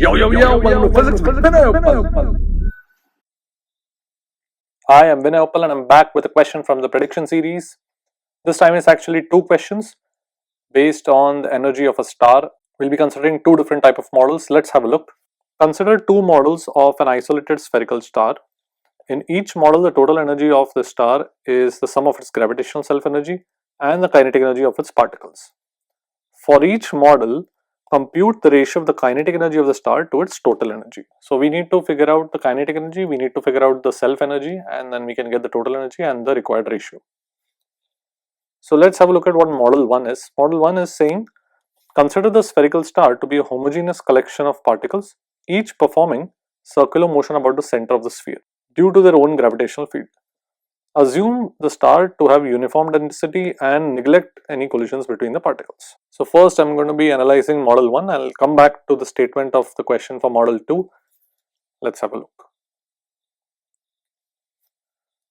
Yo, welcome to Physics with Vinay Uppal. Hi, I'm Vinay Uppal and I'm back with a question from the prediction series. This time it's actually two questions based on the energy of a star. We'll be considering two different type of models. Let's have a look. Consider two models of an isolated spherical star. In each model, the total energy of the star is the sum of its gravitational self-energy and the kinetic energy of its particles. For each model, compute the ratio of the kinetic energy of the star to its total energy. So we need to figure out the kinetic energy, we need to figure out the self energy, and then we can get the total energy and the required ratio. So let's have a look at what model 1 is. Model 1 is saying, consider the spherical star to be a homogeneous collection of particles, each performing circular motion about the center of the sphere due to their own gravitational field. Assume the star to have uniform density and neglect any collisions between the particles. So first I'm going to be analyzing model 1. I'll come back to the statement of the question for model 2. Let's have a look.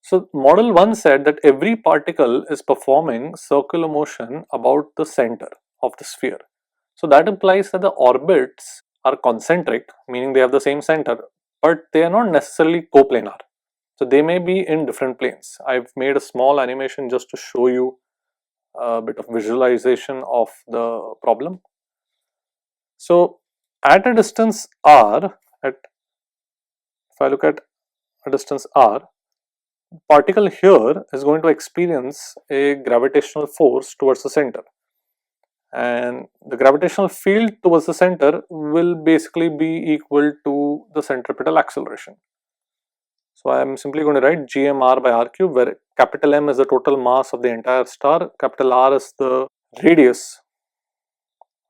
So model 1 said that every particle is performing circular motion about the center of the sphere. So that implies that the orbits are concentric, meaning they have the same center, but they are not necessarily coplanar. So they may be in different planes. I've made a small animation just to show you a bit of visualization of the problem. So at a distance r, if I look at a distance r, particle here is going to experience a gravitational force towards the center, and the gravitational field towards the center will basically be equal to the centripetal acceleration. So I am simply going to write gmr by r cube, where capital M is the total mass of the entire star, capital R is the radius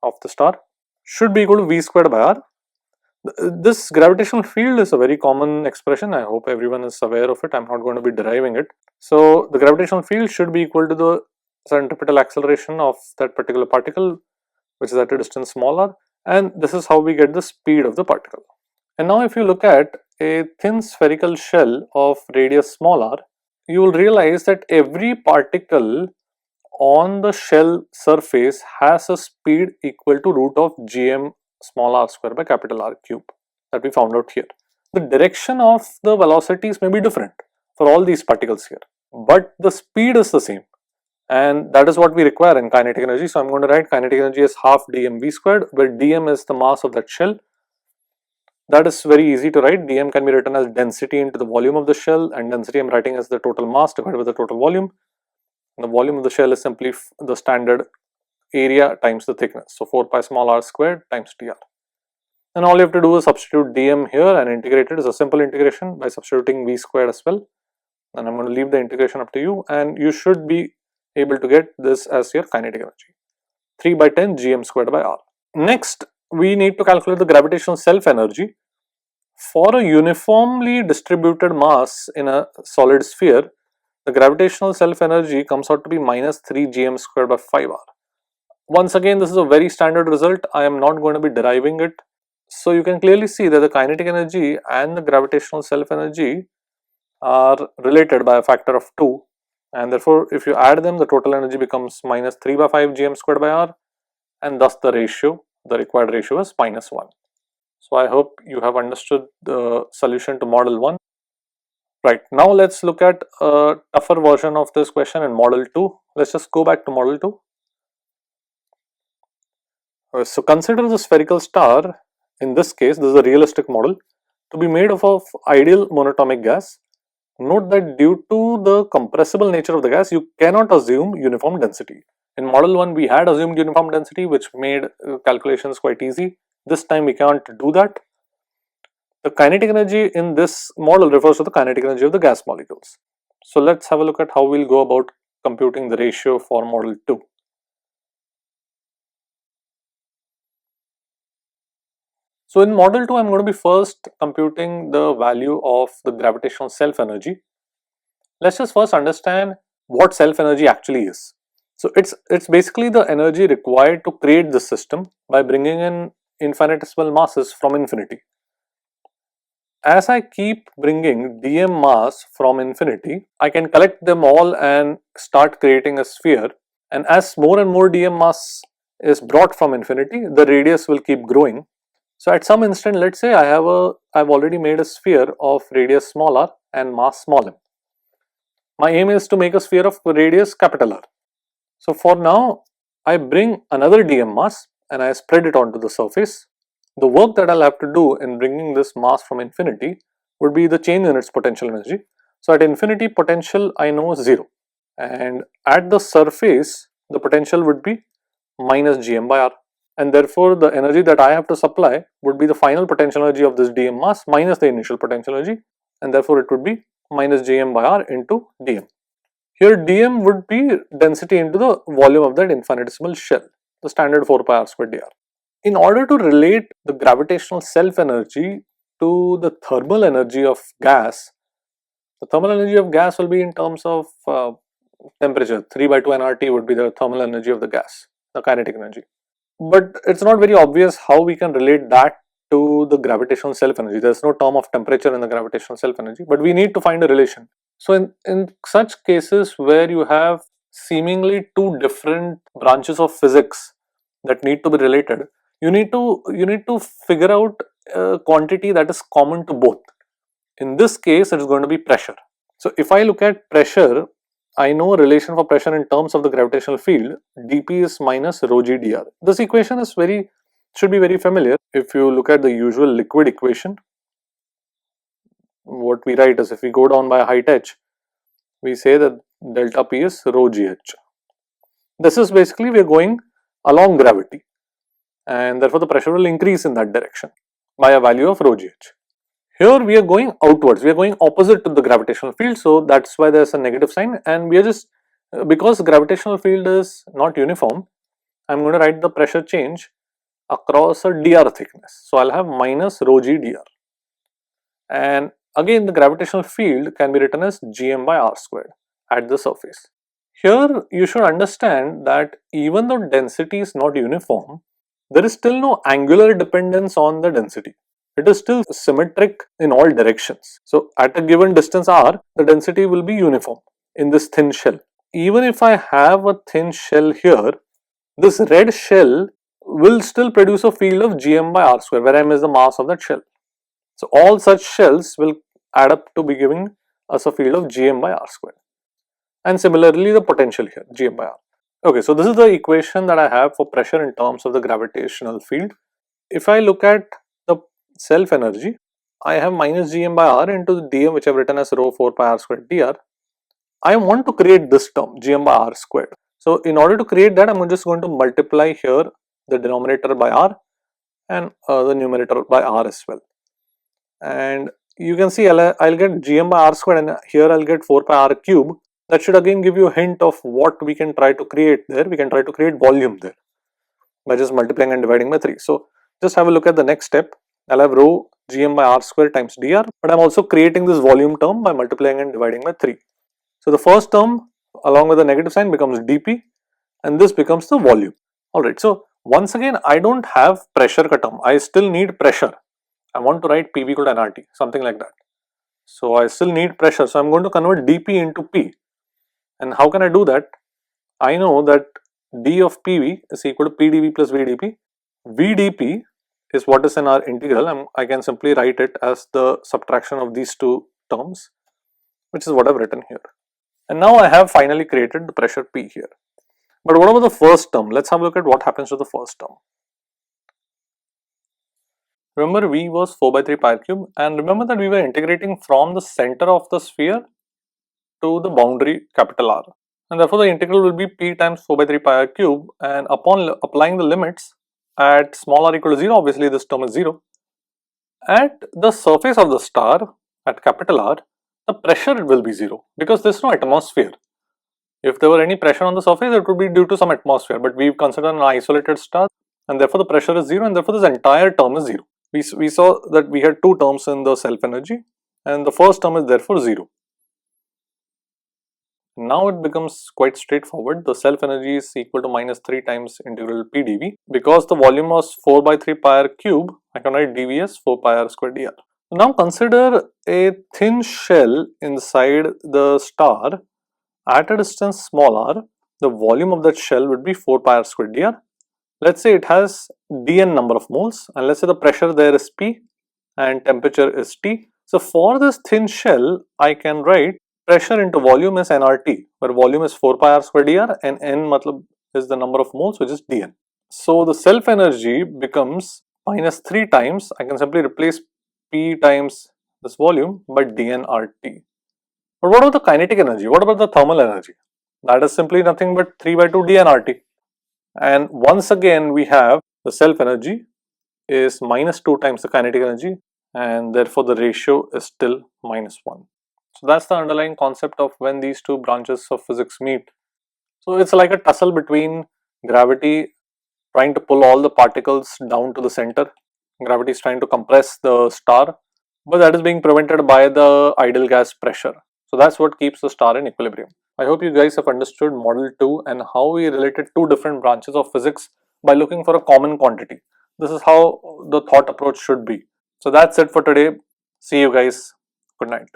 of the star, should be equal to v squared by r. This gravitational field is a very common expression. I hope everyone is aware of it. I'm not going to be deriving it. So the gravitational field should be equal to the centripetal acceleration of that particular particle, which is at a distance small r, and this is how we get the speed of the particle. And now if you look at a thin spherical shell of radius small r, you will realize that every particle on the shell surface has a speed equal to root of gm small r square by capital R cube that we found out here. The direction of the velocities may be different for all these particles here, but the speed is the same, and that is what we require in kinetic energy. So I'm going to write kinetic energy as half dm v squared, where dm is the mass of that shell. That is very easy to write. Dm can be written as density into the volume of the shell, and density I'm writing as the total mass divided by the total volume. And the volume of the shell is simply the standard area times the thickness. So 4 pi small r squared times dr. And all you have to do is substitute dm here and integrate it. It's a simple integration by substituting v squared as well. And I'm going to leave the integration up to you, and you should be able to get this as your kinetic energy, 3 by 10 gm squared by r. Next, we need to calculate the gravitational self energy. For a uniformly distributed mass in a solid sphere, the gravitational self energy comes out to be minus 3 gm squared by 5r. Once again, this is a very standard result. I am not going to be deriving it. So you can clearly see that the kinetic energy and the gravitational self energy are related by a factor of 2, and therefore if you add them, the total energy becomes minus 3 by 5 gm squared by r, and thus the required ratio is minus 1. So I hope you have understood the solution to model 1. Right, now let's look at a tougher version of this question in model 2. Let's just go back to model 2. So consider the spherical star, in this case this is a realistic model, to be made up of ideal monatomic gas. Note that due to the compressible nature of the gas, you cannot assume uniform density. In model 1 we had assumed uniform density, which made calculations quite easy. This time we can't do that. The kinetic energy in this model refers to the kinetic energy of the gas molecules. So let's have a look at how we'll go about computing the ratio for model 2. So in model 2, I'm going to be first computing the value of the gravitational self energy. Let's just first understand what self energy actually is. So it's basically the energy required to create this system by bringing in infinitesimal masses from infinity. As I keep bringing dm mass from infinity, I can collect them all and start creating a sphere, and as more and more dm mass is brought from infinity, the radius will keep growing, So at some instant, let's say I've already made a sphere of radius small r and mass small m. My aim is to make a sphere of radius capital R. So for now, I bring another dm mass and I spread it onto the surface. The work that I'll have to do in bringing this mass from infinity would be the change in its potential energy. So at infinity, potential I know is 0, and at the surface the potential would be minus gm by r, and therefore the energy that I have to supply would be the final potential energy of this dm mass minus the initial potential energy, and therefore it would be minus gm by r into dm. Here dm would be density into the volume of that infinitesimal shell, the standard 4 pi r squared dr. In order to relate the gravitational self energy to the thermal energy of gas, the thermal energy of gas will be in terms of temperature. 3 by 2 nRT would be the thermal energy of the gas, the kinetic energy. But it's not very obvious how we can relate that to the gravitational self energy. There's no term of temperature in the gravitational self energy, but we need to find a relation. So in such cases where you have seemingly two different branches of physics that need to be related, you need to figure out a quantity that is common to both. In this case, it is going to be pressure. So if I look at pressure, I know a relation for pressure in terms of the gravitational field. dP is minus rho g dr. This equation is should be very familiar. If you look at the usual liquid equation, what we write is, if we go down by a height h, we say that delta P is rho gh. This is basically we are going along gravity, and therefore the pressure will increase in that direction by a value of rho gh. Here we are going outwards, we are going opposite to the gravitational field, so that's why there's a negative sign, and we are just, because gravitational field is not uniform, I'm going to write the pressure change across a dr thickness. So I'll have minus rho g dr, and again the gravitational field can be written as gm by r squared at the surface. Here you should understand that even though density is not uniform, there is still no angular dependence on the density. It is still symmetric in all directions. So at a given distance r, the density will be uniform in this thin shell. Even if I have a thin shell here, this red shell will still produce a field of gm by r square, where m is the mass of that shell. So all such shells will add up to be giving us a field of gm by r square. And similarly the potential here, gm by r. Okay, so this is the equation that I have for pressure in terms of the gravitational field. If I look at the self energy, I have minus gm by r into the dm, which I have written as rho 4 pi r squared dr. I want to create this term, gm by r squared. So in order to create that, I'm just going to multiply here the denominator by r and the numerator by r as well. And you can see I'll get gm by r squared, and here I'll get 4 pi r cube. That should again give you a hint of what we can try to create there. We can try to create volume there by just multiplying and dividing by 3. So just have a look at the next step. I'll have rho gm by r square times dr, but I'm also creating this volume term by multiplying and dividing by 3. So the first term along with the negative sign becomes dp, and this becomes the volume. Alright, so once again I don't have pressure ka term, I still need pressure. I want to write PV equal to nRT, something like that. So I still need pressure, so I'm going to convert dP into P. And how can I do that? I know that d of PV is equal to PdV plus VdP. VdP is what is in our integral, and I can simply write it as the subtraction of these two terms, which is what I've written here. And now I have finally created the pressure P here. But what about the first term? Let's have a look at what happens to the first term. Remember, V was 4 by 3 pi r cube, and remember that we were integrating from the center of the sphere to the boundary capital R, and therefore the integral will be P times 4 by 3 pi r cube, and upon applying the limits at small r equal to 0, obviously this term is 0. At the surface of the star at capital R, the pressure will be 0 because there is no atmosphere. If there were any pressure on the surface, it would be due to some atmosphere, but we've considered an isolated star, and therefore the pressure is 0, and therefore this entire term is 0. We saw that we had two terms in the self energy, and the first term is therefore 0. Now it becomes quite straightforward. The self energy is equal to minus 3 times integral P dV. Because the volume was 4 by 3 pi r cube, I can write dV as 4 pi r squared dr. Now consider a thin shell inside the star at a distance small r. The volume of that shell would be 4 pi r squared dr, let's say it has dn number of moles, and let's say the pressure there is P and temperature is T. So for this thin shell, I can write pressure into volume is nRT, where volume is 4 pi r square dr and n matlab is the number of moles, which is dn. So the self energy becomes minus 3 times, I can simply replace P times this volume by dn RT. But what about the kinetic energy? What about the thermal energy? That is simply nothing but 3 by 2 dn RT. And once again, we have the self energy is minus 2 times the kinetic energy, and therefore the ratio is still minus 1. So that's the underlying concept of when these two branches of physics meet. So it's like a tussle between gravity trying to pull all the particles down to the center. Gravity is trying to compress the star, but that is being prevented by the ideal gas pressure. So that's what keeps the star in equilibrium. I hope you guys have understood model 2 and how we related two different branches of physics by looking for a common quantity. This is how the thought approach should be. So that's it for today. See you guys. Good night.